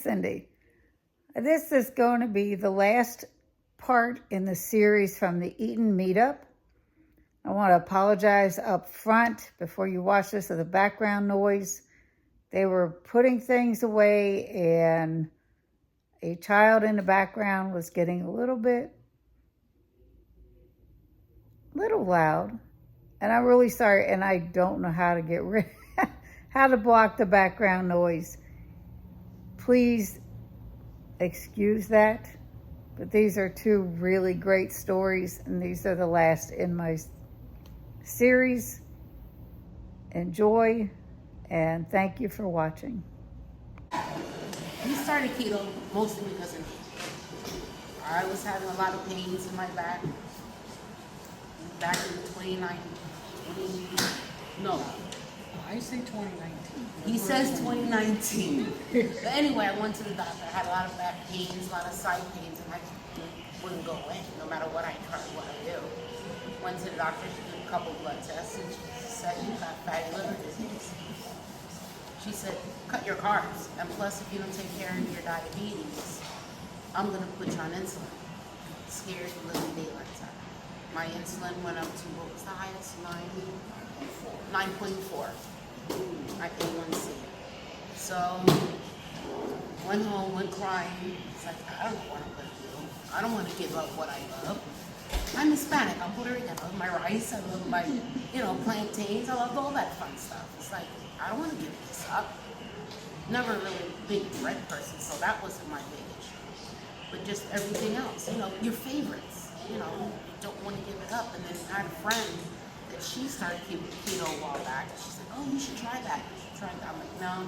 Cindy. This is going to be the last part in the series from the Eaton meetup. I want to apologize up front before you watch this of the background noise. They were putting things away and a child in the background was getting a little loud. And I'm really sorry, and I don't know how to get rid, how to block the background noise. Please excuse that, but these are two really great stories, and these are the last in my series. Enjoy, and thank you for watching. We started keto mostly because of me. I was having a lot of pains in my back in 2019. No. I say 2019. He says 2019. But anyway, I went to the doctor. I had a lot of back pains, a lot of side pains, and I wouldn't go away no matter what I tried, what I do. Went to the doctor, she did a couple blood tests, and she said, you got fatty liver disease. She said, cut your carbs, and plus if you don't take care of your diabetes, I'm gonna put you on insulin. Scared the living daylights out of me. My insulin went up to, what was the highest? 9.4. My A1C. So, went home, went crying. It's like, I don't know what I'm gonna do. I don't wanna give up what I love. I'm Hispanic, I'm Puerto Rican. I love my rice, I love my, plantains, I love all that fun stuff. It's like, I don't wanna give this up. Never really a big bread person, so that wasn't my big issue. But just everything else, your favorites, you don't want to give it up. And then I had a friend that she started keto a while back. She said, oh, you should try that. You should try that. I'm like, no.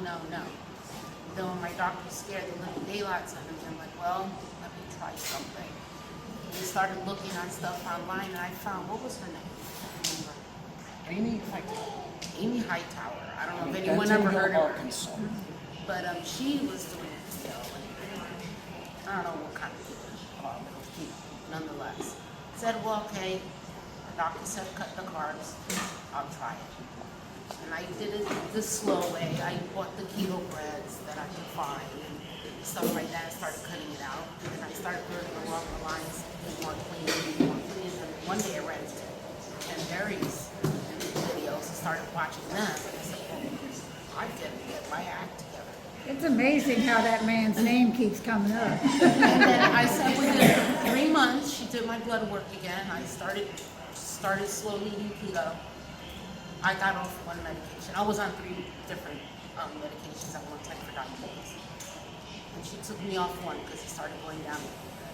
Then when my doctor scared the living daylights out of me, I'm like, well, let me try something. We started looking on stuff online, and I found, what was her name? I don't remember. Amy Hightower. I don't know if anyone ever heard of her. But she was doing keto. I don't know what kind of keto she called, but it was keto, nonetheless. Said, well, okay. The doctor said cut the carbs. I'll try it. And I did it the slow way. I bought the keto breads that I could find and stuff like that. I started cutting it out. And I started learning along the lines, be more clean. And one day I read and Mary's videos and started watching them. And I said, well, I'm going to get my act together. It's amazing how that man's name keeps coming up. And then I said within 3 months, she did my blood work again. I started slowly eating keto. I got off one medication. I was on 3 different medications at one time for diabetes. And she took me off one because it started going down a little bit.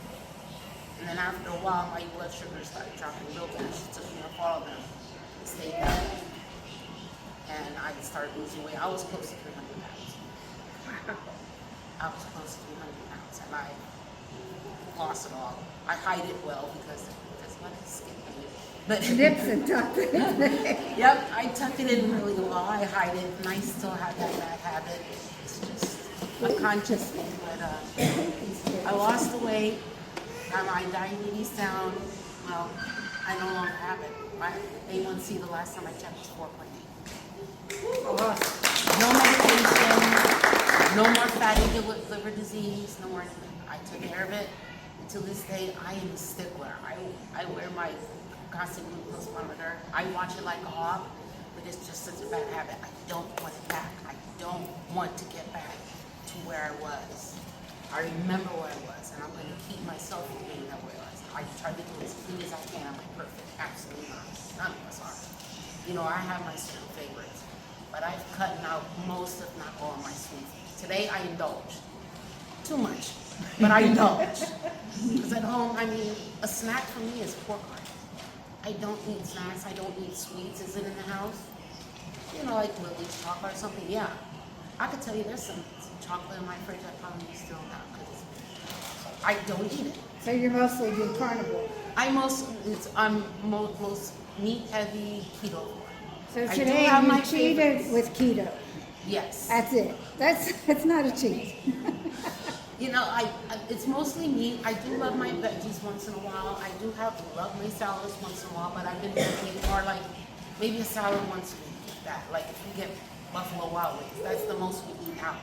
And then after a while, my blood sugar started dropping real bad. She took me off all of them. It stayed down. And I started losing weight. I was close to 300 pounds. I was close to 300 pounds, and I lost it all. I hide it well because my skin pain. But Nips and tucked it. Yep, I tuck it in really well. I hide it, and I still have that bad habit. It's just a conscious thing. But I lost the weight. Got my diabetes down. Well, I no longer have it. My A1C the last time I checked was 4.8. No medication, no more fatty liver disease, no more anything. I took care of it. And to this day, I am a stickler. I wear my constant glucose monitor. I watch it like a hawk, but it's just such a bad habit. I don't want it back. I don't want to get back to where I was. I remember where I was, and I'm going to keep myself from being that way. I try to do as clean as I can. Am I perfect? Absolutely not. None of us are. I have my certain favorites. But I've cut out most, if not all, of my sweets. Today I indulge. Too much, but I indulge. Because at home, a snack for me is pork rind. I don't eat snacks, I don't eat sweets. Is it in the house? Like Lily's chocolate or something, yeah. I could tell you there's some chocolate in my fridge I probably still have because I don't eat it. So you mostly do carnivore. I'm most meat heavy keto. So today you cheated with keto. Yes. That's it. That's not a cheat. It's mostly meat. I do love my veggies once in a while. I do love my salads once in a while, but I've been making more like maybe a salad once a week. That like if we get Buffalo Wild Wings, that's the most we eat out.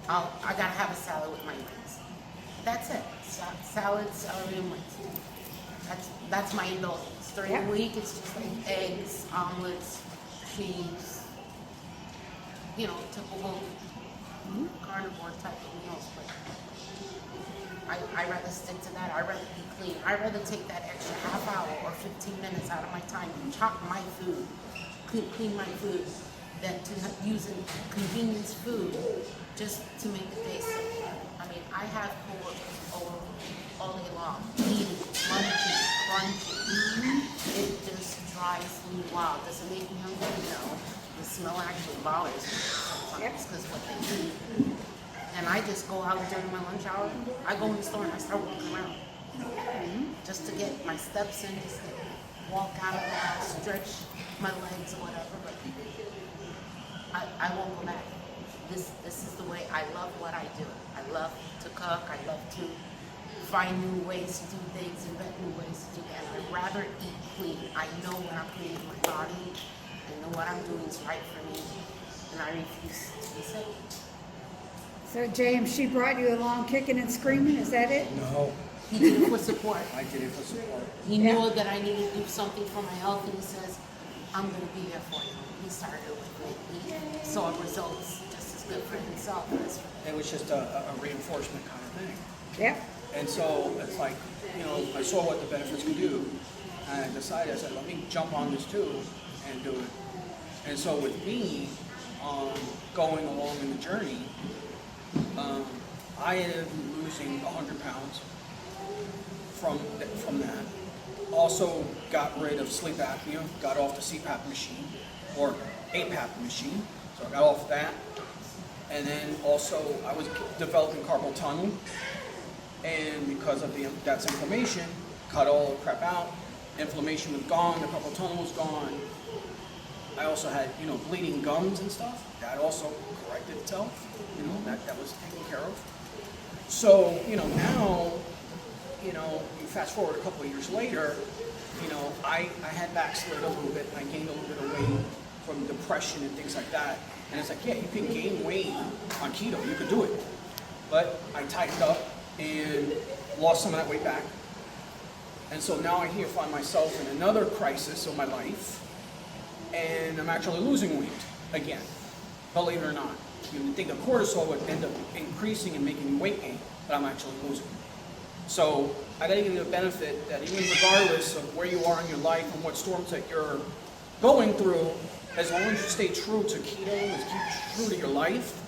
I gotta have a salad with my wings. That's it. Salad, celery, and wings. That's my indulgence. During the week, it's just like eggs, omelets, cheese, you know, typical carnivore type of meals. But I rather stick to that. I'd rather be clean. I'd rather take that extra half hour or 15 minutes out of my time and chop my food, clean my food, than to use convenience food just to make the day simple. I mean, I have coworkers all day long eating, munching, crunching. It just drives me wild. Does it make me hungry? No. The smell actually bothers me sometimes because what they eat. And I just go out during my lunch hour. I go in the store and I start walking around just to get my steps in, just to walk out of the house, stretch my legs or whatever. But I won't go back. This is the way. I love what I do. I love to cook. I love to find new ways to do things, invent new ways to do that. I'd rather eat clean. I know what I'm putting in my body. I know what I'm doing is right for me, and I refuse to be sick. So James, she brought you along kicking and screaming, is that it? No, He did it for support. I did it for support. He knew that I needed to do something for my health, and he says, I'm going to be there for you. He started it with me. He saw results just as good for himself as for me. It was just a reinforcement kind of thing. Yep. And so it's like, you know, I saw what the benefits could do, and I decided, I said, let me jump on this too and do it. And so with me going along in the journey, I am losing 100 pounds from that. Also got rid of sleep apnea, got off the CPAP machine, or APAP machine, so I got off that. And then also I was developing carpal tunnel, and because of that's inflammation, cut all the crap out. Inflammation was gone, the carpal tunnel was gone. I also had, you know, bleeding gums and stuff. That also corrected itself. You know, that was taken care of. So, you know, now, you know, you fast forward a couple of years later, you know, I had backslid a little bit, and I gained a little bit of weight from depression and things like that. And it's like, yeah, you can gain weight on keto, you could do it. But I tightened up and lost some of that weight back. And so now I find myself in another crisis of my life, and I'm actually losing weight again, believe it or not. You would think a cortisol would end up increasing and making weight gain, but I'm actually losing. So I gotta give you the benefit that even regardless of where you are in your life and what storms that you're going through, as long as you stay true to keto, as keep true to your life,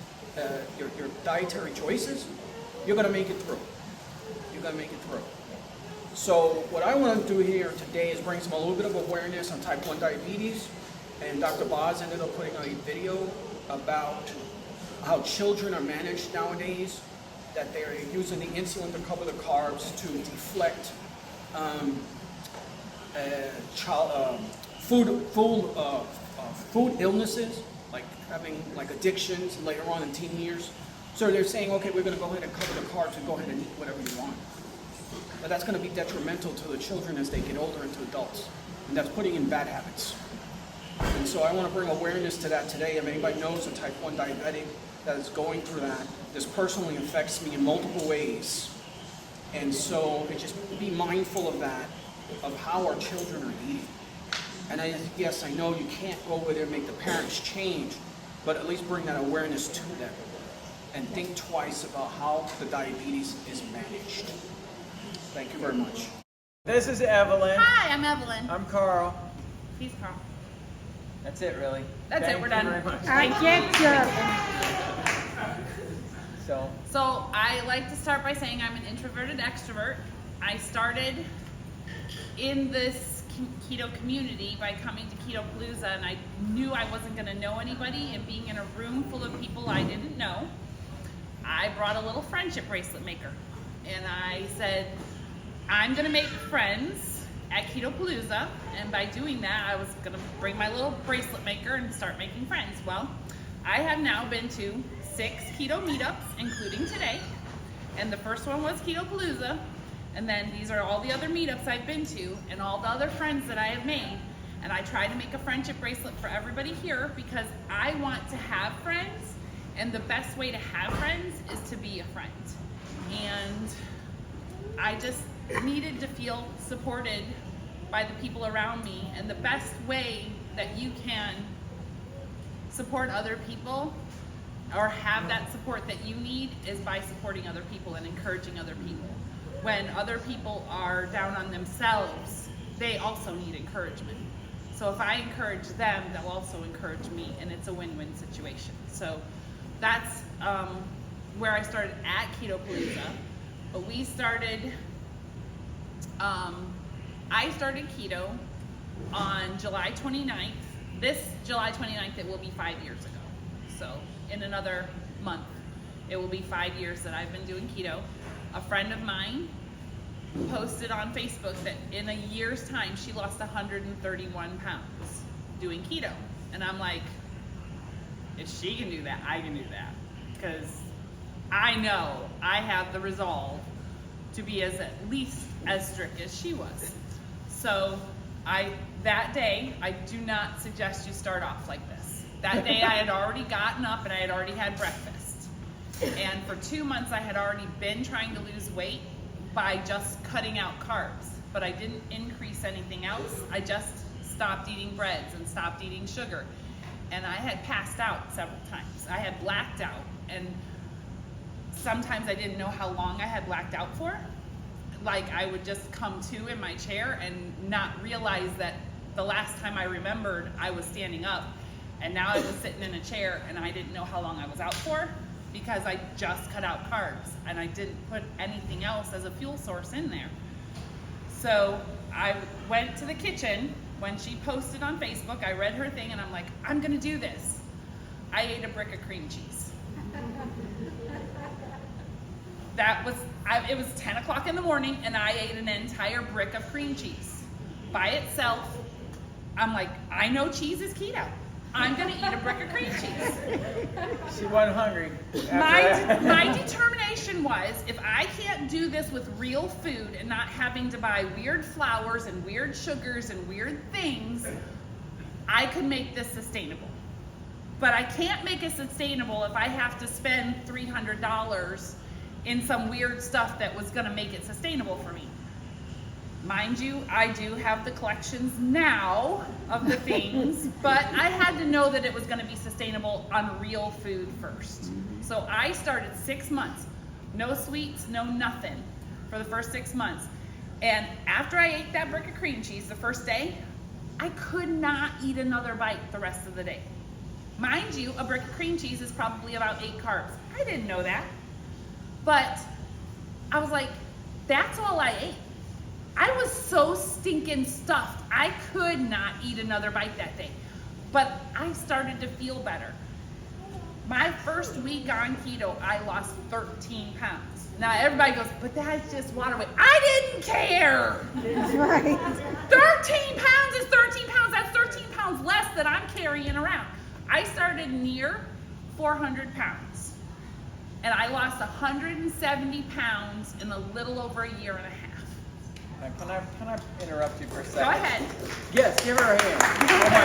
your dietary choices, you're gonna make it through. You're gonna make it through. So what I want to do here today is bring a little bit of awareness on type 1 diabetes. And Dr. Boz ended up putting out a video about how children are managed nowadays, that they're using the insulin to cover the carbs to deflect food illnesses, like having like addictions later on in teen years. So they're saying, okay, we're going to go ahead and cover the carbs and go ahead and eat whatever you want. But that's going to be detrimental to the children as they get older into adults. And that's putting in bad habits. And so I want to bring awareness to that today. If anybody knows a type 1 diabetic that is going through that, this personally affects me in multiple ways. And so just be mindful of that, of how our children are eating. And yes, I know you can't go over there and make the parents change, but at least bring that awareness to them. And think twice about how the diabetes is managed. Thank you very much. This is Evelyn. Hi, I'm Evelyn. I'm Carl. He's Carl. That's it, really. That's it, we're done. Very much. Thank you. So I like to start by saying I'm an introverted extrovert. I started in this keto community by coming to Ketopalooza, and I knew I wasn't going to know anybody, and being in a room full of people I didn't know, I brought a little friendship bracelet maker. And I said, I'm going to make friends at Ketopalooza, and by doing that, I was going to bring my little bracelet maker and start making friends. Well, I have now been to 6 keto meetups, including today, and the first one was Ketopalooza, and then these are all the other meetups I've been to, and all the other friends that I have made, and I try to make a friendship bracelet for everybody here because I want to have friends And the best way to have friends is to be a friend. And I just needed to feel supported by the people around me. And the best way that you can support other people or have that support that you need is by supporting other people and encouraging other people. When other people are down on themselves, they also need encouragement. So if I encourage them, they'll also encourage me, and it's a win-win situation. So that's where I started at Ketopalooza. But we started, I started keto on July 29th. This July 29th, it will be 5 years ago. So in another month, it will be 5 years that I've been doing keto. A friend of mine posted on Facebook that in a year's time, she lost 131 pounds doing keto. And I'm like, if she can do that, I can do that. Because I know I have the resolve to be at least as strict as she was. So that day, I do not suggest you start off like this. That day I had already gotten up and I had already had breakfast. And for 2 months I had already been trying to lose weight by just cutting out carbs. But I didn't increase anything else. I just stopped eating breads and stopped eating sugar. And I had passed out several times. I had blacked out. And sometimes I didn't know how long I had blacked out for. Like I would just come to in my chair and not realize that the last time I remembered I was standing up, and now I was sitting in a chair and I didn't know how long I was out for because I just cut out carbs and I didn't put anything else as a fuel source in there. So I went to the kitchen when she posted on Facebook. I read her thing and I'm like, I'm gonna do this. I ate a brick of cream cheese. It was 10 o'clock in the morning and I ate an entire brick of cream cheese. By itself, I'm like, I know cheese is keto. I'm gonna eat a brick of cream cheese. She wasn't hungry. My determination was, if I can't do this with real food and not having to buy weird flours and weird sugars and weird things, I could make this sustainable. But I can't make it sustainable if I have to spend $300 in some weird stuff that was gonna make it sustainable for me. Mind you, I do have the collections now of the things, but I had to know that it was gonna be sustainable on real food first. So I started 6 months, no sweets, no nothing for the first 6 months. And after I ate that brick of cream cheese the first day, I could not eat another bite the rest of the day. Mind you, a brick of cream cheese is probably about 8 carbs. I didn't know that. But I was like, that's all I ate. I was so stinking stuffed. I could not eat another bite that day. But I started to feel better. My first week on keto, I lost 13 pounds. Now everybody goes, but that's just water weight. I didn't care. That's right. 13 pounds is 13 pounds. That's 13 pounds less that I'm carrying around. I started near 400 pounds. And I lost 170 pounds in a little over a year and a half. Can I interrupt you for a second? Go ahead. Yes, give her a hand. Oh my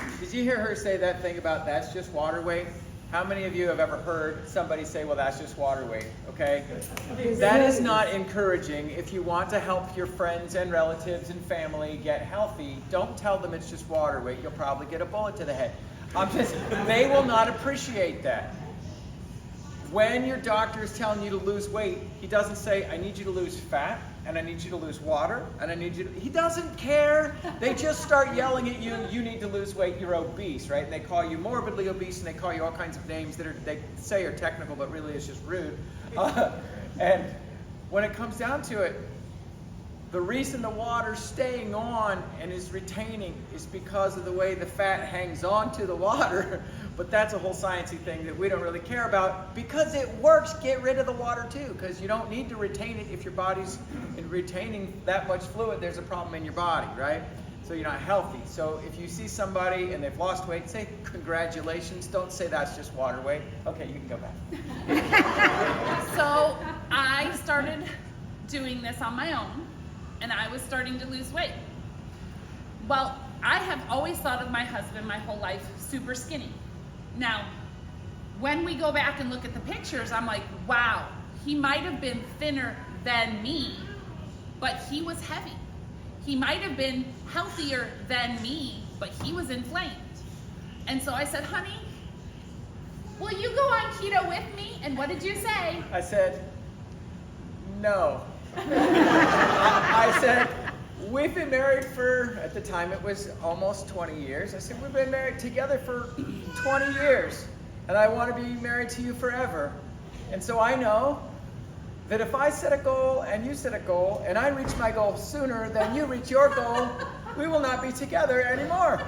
God. Did you hear her say that thing about that's just water weight? How many of you have ever heard somebody say, well, that's just water weight, okay? That is not encouraging. If you want to help your friends and relatives and family get healthy, don't tell them it's just water weight. You'll probably get a bullet to the head. They will not appreciate that. When your doctor is telling you to lose weight, he doesn't say, I need you to lose fat, and I need you to lose water, and I need you to... He doesn't care. They just start yelling at you, you need to lose weight, you're obese, right? And they call you morbidly obese, and they call you all kinds of names that they say are technical, but really it's just rude. And when it comes down to it, the reason the water's staying on and is retaining is because of the way the fat hangs on to the water. But that's a whole sciencey thing that we don't really care about. Because it works, get rid of the water too, because you don't need to retain it. If your body's retaining that much fluid, there's a problem in your body, right? So you're not healthy. So if you see somebody and they've lost weight, say congratulations. Don't say that's just water weight. Okay, you can go back. So I started doing this on my own, and I was starting to lose weight. Well, I have always thought of my husband my whole life super skinny. Now, when we go back and look at the pictures, I'm like, wow, he might have been thinner than me, but he was heavy. He might have been healthier than me, but he was inflamed. And so I said, honey, will you go on keto with me? And what did you say? I said, no. I said, we've been married for, at the time it was almost 20 years. I said, we've been married together for 20 years, and I want to be married to you forever. And so I know that if I set a goal and you set a goal, and I reach my goal sooner than you reach your goal, we will not be together anymore.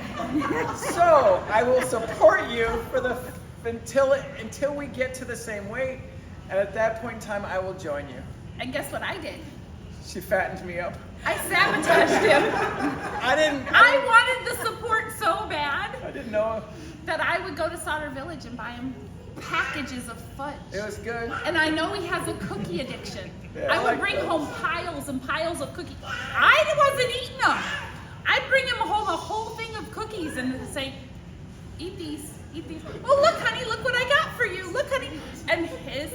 So I will support you for the until we get to the same weight, and at that point in time, I will join you. And guess what I did? She fattened me up. I sabotaged him. I wanted the support so bad I didn't know. that I would go to Sauter Village and buy him packages of fudge. It was good. And I know he has a cookie addiction. Yeah, I would like bring those. home piles and piles of cookies. I wasn't eating them. I'd bring him home a whole thing of cookies and say, eat these, eat these. Oh, look, honey, look what I got for you. Look, honey. And his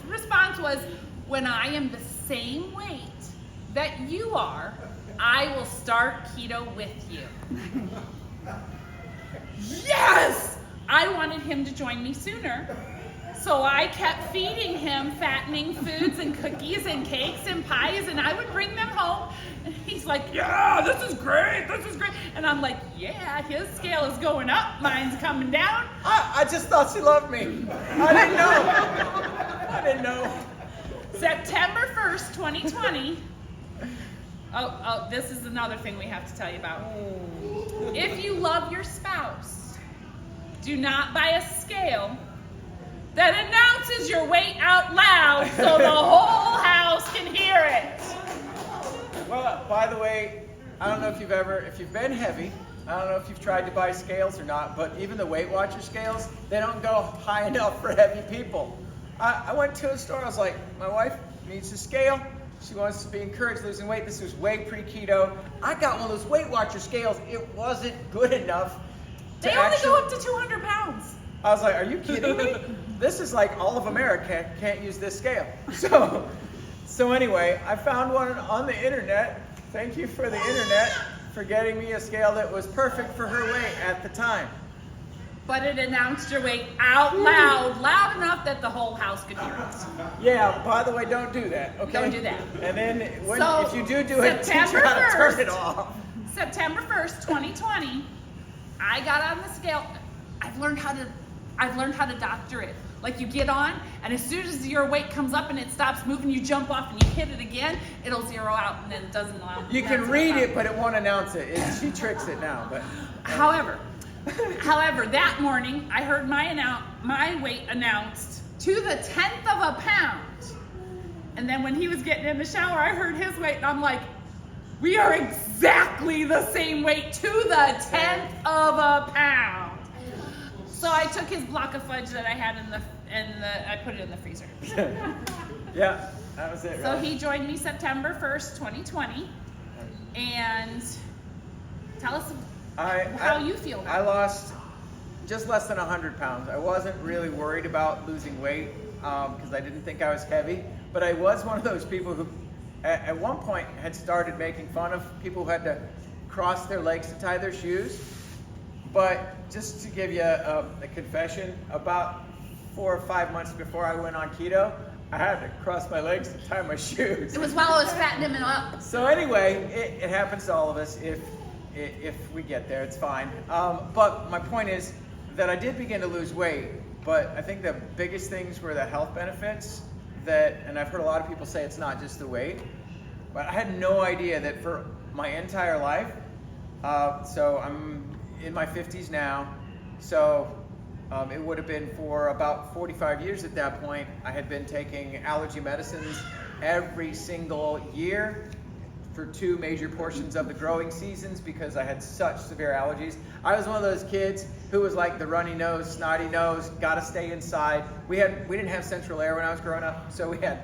response was, when I am the same weight that you are, I will start keto with you. Yes! I wanted him to join me sooner. So I kept feeding him fattening foods and cookies and cakes and pies, and I would bring them home. And he's like, yeah, this is great, this is great. And I'm like, yeah, his scale is going up, mine's coming down. I just thought she loved me. I didn't know. September 1st, 2020. Oh, this is another thing we have to tell you about. If you love your spouse, do not buy a scale that announces your weight out loud so the whole house can hear it. Well, by the way, I don't know if you've been heavy, I don't know if you've tried to buy scales or not, but even the Weight Watcher scales, they don't go high enough for heavy people. I went to a store, I was like, my wife needs a scale. She wants to be encouraged losing weight. This was way pre-keto. I got one of those Weight Watcher scales. It wasn't good enough. They only go up to 200 pounds. I was like, are you kidding me? This is like all of America can't use this scale. So anyway, I found one on the internet. Thank you for the internet for getting me a scale that was perfect for her weight at the time. But it announced your weight out loud, loud enough that the whole house could hear it. Yeah, by the way, don't do that, okay? Don't do that. And then So, if you do it, teach her how to turn it off. September 1st, 2020, I got on the scale. I've learned how to doctor it. Like, you get on, and as soon as your weight comes up and it stops moving, you jump off and you hit it again, it'll zero out, and then it doesn't allow. You can read it, but it won't announce it. She tricks it now, but. However, that morning I heard my weight announced to the 10th of a pound, and then when he was getting in the shower, I heard his weight, and I'm like, we are exactly the same weight to the 10th of a pound. So I took his block of fudge that I had I put it in the freezer. Yeah, that was it. So Right? he joined me September 1st, 2020, and tell us how you feel about I lost just less than 100 pounds. I wasn't really worried about losing weight because I didn't think I was heavy, but I was one of those people who at one point had started making fun of people who had to cross their legs to tie their shoes. But just to give you a confession, about 4 or 5 months before I went on keto, I had to cross my legs to tie my shoes. It was while I was fattening him up. So anyway, it happens to all of us. If we get there, it's fine. But my point is that I did begin to lose weight, but I think the biggest things were the health benefits and I've heard a lot of people say it's not just the weight, but I had no idea that for my entire life, so I'm in my 50s now, so it would have been for about 45 years at that point. I had been taking allergy medicines every single year for 2 major portions of the growing seasons because I had such severe allergies. I was one of those kids who was like the runny nose, snotty nose, gotta stay inside. We didn't have central air when I was growing up, so we had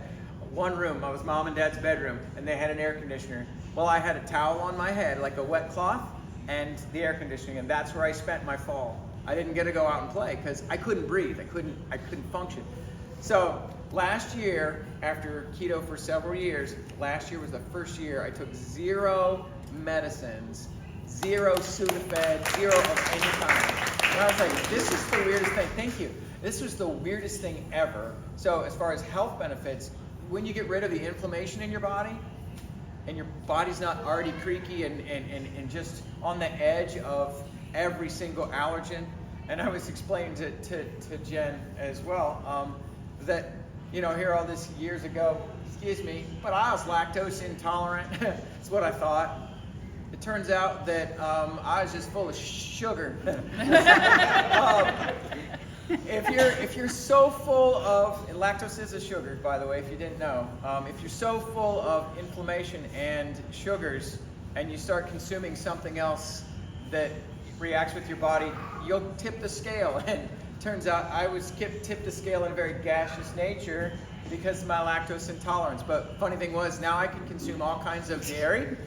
one room. I was mom and dad's bedroom, and they had an air conditioner. Well, I had a towel on my head, like a wet cloth, and the air conditioning, and that's where I spent my fall. I didn't get to go out and play because I couldn't breathe. I couldn't function. So last year, after keto for several years, last year was the first year I took 0 medicines, 0 Sudafed, 0 of any kind. And I was like, this is the weirdest thing. Thank you. This was the weirdest thing ever. So as far as health benefits, when you get rid of the inflammation in your body, and your body's not already creaky and just on the edge of every single allergen. And I was explaining to Jen as well, that, you know, here all this years ago, excuse me, but I was lactose intolerant. That's what I thought. It turns out that I was just full of sugar. If you're so full of, and lactose is a sugar, by the way, if you didn't know, if you're so full of inflammation and sugars, and you start consuming something else that reacts with your body, you'll tip the scale. And turns out I was tipped the scale in a very gaseous nature because of my lactose intolerance. But funny thing was, now I can consume all kinds of dairy,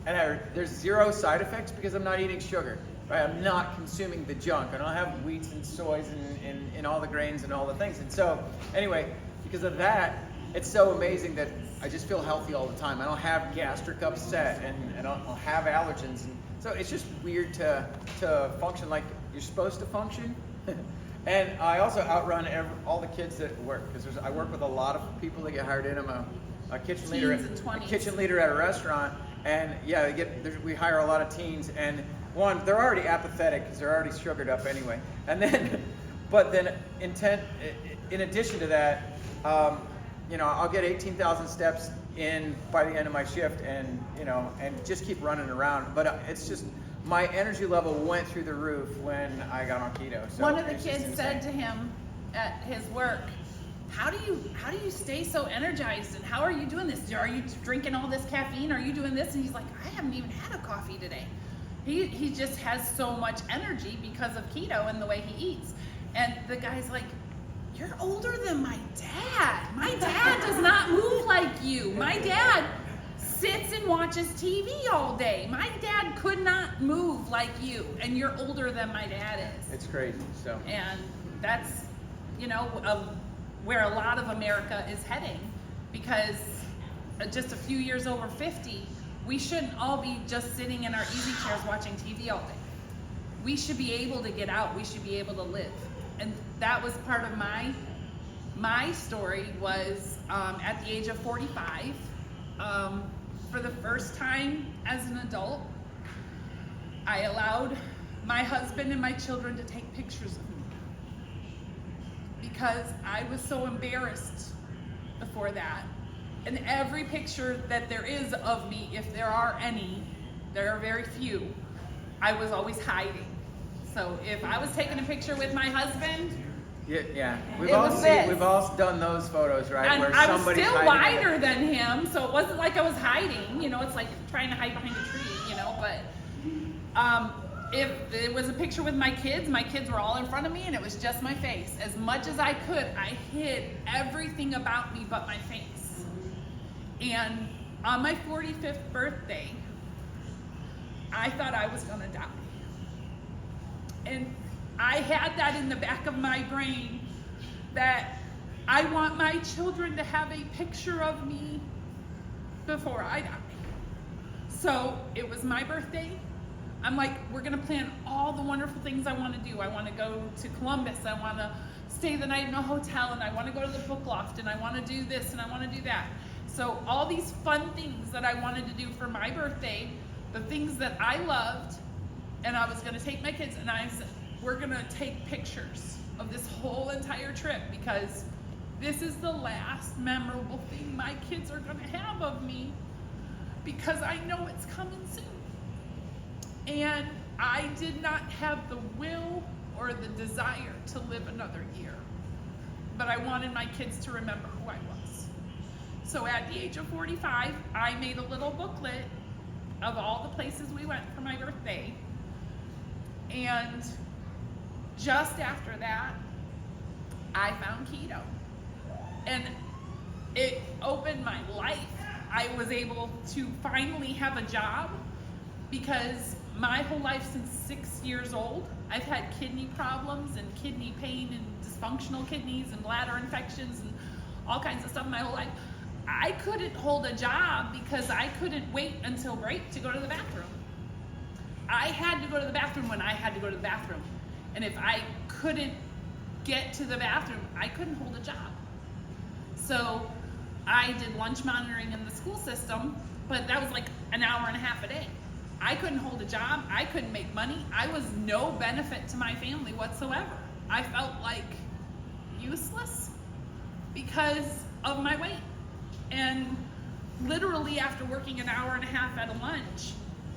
and there's 0 side effects because I'm not eating sugar. Right? I'm not consuming the junk. I don't have wheats and soys and all the grains and all the things. And so, anyway, because of that, it's so amazing that I just feel healthy all the time. I don't have gastric upset, and I don't have allergens. And so it's just weird to function like you're supposed to function. And I also outrun all the kids that work, because I work with a lot of people that get hired in. I'm a kitchen leader, at a restaurant, and yeah, we hire a lot of teens. And one, they're already apathetic because they're already sugared up anyway. And then, but then in addition to that, you know, I'll get 18,000 steps in by the end of my shift, and you know, and just keep running around. But it's just my energy level went through the roof when I got on keto. So one of the kids said to him at his work, how do you stay so energized, and how are you doing this? Are you drinking all this caffeine? Are you doing this? And he's like, I haven't even had a coffee today. He just has so much energy because of keto and the way he eats. And the guy's like, you're older than my dad. My dad does not move like you. My dad sits and watches TV all day. My dad could not move like you, and you're older than my dad is. It's crazy. So. And that's, you know, where a lot of America is heading, because just a few years over 50, we shouldn't all be just sitting in our easy chairs watching TV all day. We should be able to get out. We should be able to live. And that was part of my story was at the age of 45, for the first time as an adult, I allowed my husband and my children to take pictures of me because I was so embarrassed before that. And every picture that there is of me, if there are any, there are very few, I was always hiding. So if I was taking a picture with my husband, yeah. We've all done those photos, right? And where I was somebody's still hiding wider than him, so it wasn't like I was hiding. You know, it's like trying to hide behind a tree, you know. But if it was a picture with my kids were all in front of me, and it was just my face. As much as I could, I hid everything about me but my face. And on my 45th birthday, I thought I was gonna die. And I had that in the back of my brain that I want my children to have a picture of me before I die. So it was my birthday. I'm like, we're gonna plan all the wonderful things I wanna do. I wanna go to Columbus, I wanna stay the night in a hotel, and I wanna go to the book loft, and I wanna do this, and I wanna do that. So all these fun things that I wanted to do for my birthday, the things that I loved, and I was gonna take my kids, and I said, we're gonna take pictures of this whole entire trip because this is the last memorable thing my kids are gonna have of me, because I know it's coming soon. And I did not have the will or the desire to live another year, but I wanted my kids to remember who I was. So at the age of 45, I made a little booklet of all the places we went for my birthday. And just after that, I found keto. And it opened my life. I was able to finally have a job because my whole life since 6 years old, I've had kidney problems and kidney pain and dysfunctional kidneys and bladder infections and all kinds of stuff my whole life. I couldn't hold a job because I couldn't wait until break to go to the bathroom. I had to go to the bathroom when I had to go to the bathroom. And if I couldn't get to the bathroom, I couldn't hold a job. So I did lunch monitoring in the school system, but that was like an hour and a half a day. I couldn't hold a job. I couldn't make money. I was no benefit to my family whatsoever. I felt like useless because of my weight. And literally after working an hour and a half at a lunch,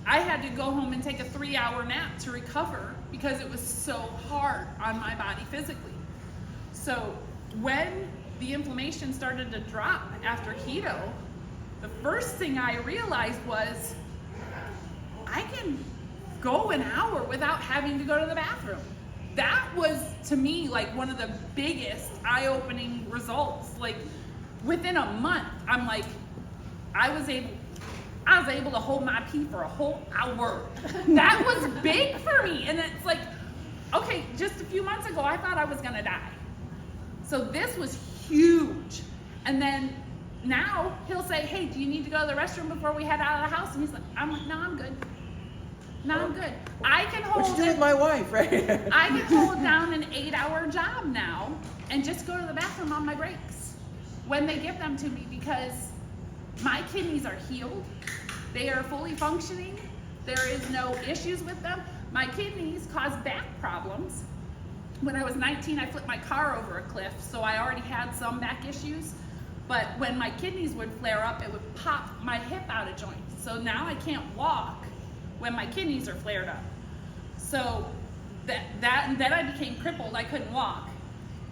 I had to go home and take a 3-hour nap to recover because it was so hard on my body physically. So when the inflammation started to drop after keto, the first thing I realized was I can go an hour without having to go to the bathroom. That was, to me, like one of the biggest eye-opening results. Like within a month, I'm like, I was able to hold my pee for a whole hour. That was big for me. And it's like, okay, just a few months ago, I thought I was gonna die. So this was huge. And then now he'll say, hey, do you need to go to the restroom before we head out of the house? And I'm like, no, I'm good. No, I'm good. I can hold What you do with my wife, right? I can hold down an 8-hour job now and just go to the bathroom on my breaks when they give them to me because my kidneys are healed. They are fully functioning. There is no issues with them. My kidneys caused back problems. When I was 19, I flipped my car over a cliff, so I already had some back issues. But when my kidneys would flare up, it would pop my hip out of joint. So now I can't walk when my kidneys are flared up. So and then I became crippled. I couldn't walk.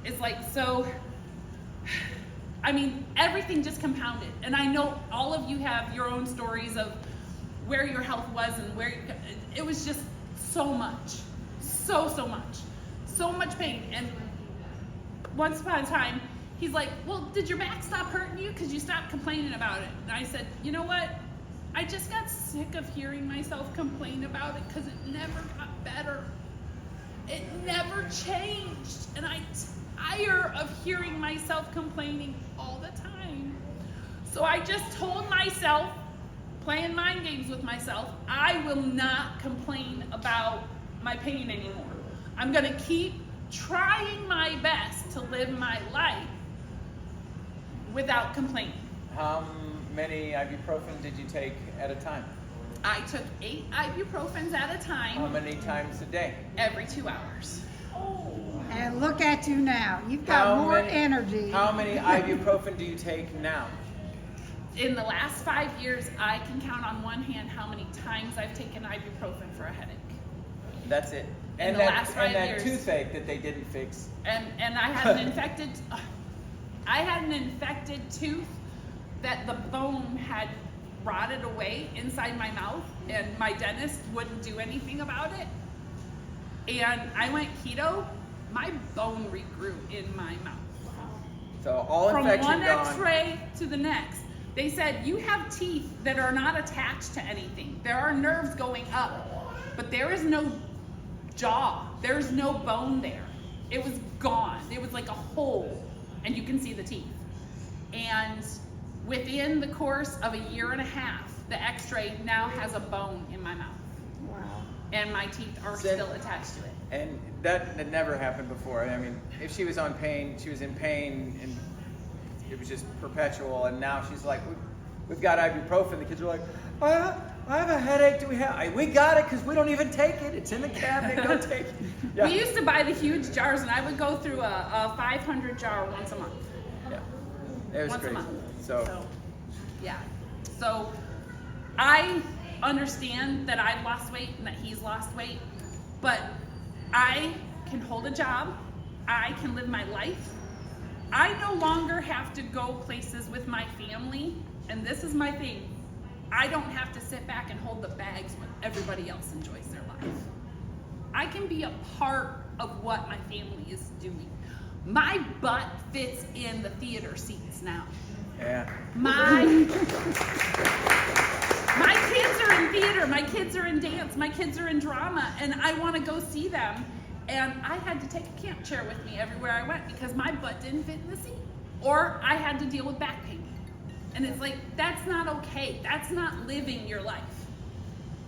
It's like, so, I mean, everything just compounded. And I know all of you have your own stories of where your health was and where, it was just so much, so much, so much pain. And once upon a time, he's like, well, did your back stop hurting you? Because you stopped complaining about it. And I said, you know what? I just got sick of hearing myself complain about it because it never got better. It never changed. And I tire of hearing myself complaining all the time. So I just told myself, playing mind games with myself, I will not complain about my pain anymore. I'm gonna keep trying my best to live my life without complaining. How many ibuprofen did you take at a time? I took 8 ibuprofens at a time. How many times a day? Every 2 hours. And look at you now. You've got more energy. How many ibuprofen do you take now? In the last 5 years, I can count on one hand how many times I've taken ibuprofen for a headache. That's it. In And the that, last 5 and that years. toothache that they didn't fix. And I had an infected tooth that the bone had rotted away inside my mouth, and my dentist wouldn't do anything about it. And I went keto, my bone regrew in my mouth. So all From infection one gone. x-ray to the next. They said, you have teeth that are not attached to anything. There are nerves going up, but there is no jaw. There's no bone there. It was gone. It was like a hole, and you can see the teeth. And within the course of a year and a half, the x-ray now has a bone in my mouth. Wow. And my teeth are still attached to it. And that had never happened before. I mean, if she was on pain, she was in pain, and it was just perpetual. And now she's like, we've got ibuprofen. The kids are like, I have a headache. Do we have? We got it because we don't even take it. It's in the cabinet. Go take it. Yeah. We used to buy the huge jars, and I would go through a 500 jar once a month. Yeah. It was Once crazy. a month. So Yeah. So I understand that I've lost weight and that he's lost weight, but I can hold a job. I can live my life. I no longer have to go places with my family, and this is my thing. I don't have to sit back and hold the bags when everybody else enjoys their life. I can be a part of what my family is doing. My butt fits in the theater seats now. yeah. My kids are in theater, my kids are in dance, my kids are in drama, and I want to go see them. And I had to take a camp chair with me everywhere I went because my butt didn't fit in the seat. Or I had to deal with back pain. And it's like, that's not okay. That's not living your life.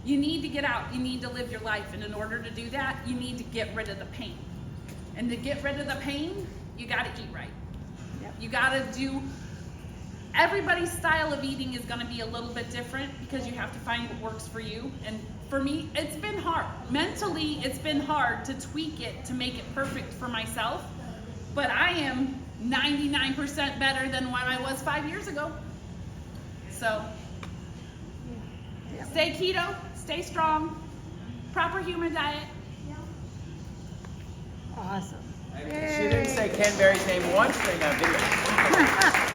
You need to get out, you need to live your life. And in order to do that, you need to get rid of the pain. And to get rid of the pain, you gotta eat right. You gotta do, everybody's style of eating is gonna be a little bit different because you have to find what works for you. And for me, it's been hard. Mentally, it's been hard to tweak it to make it perfect for myself. But I am 99% better than what I was 5 years ago. So, stay keto, stay strong, proper human diet. Awesome. She didn't say Ken Berry's name once in that video.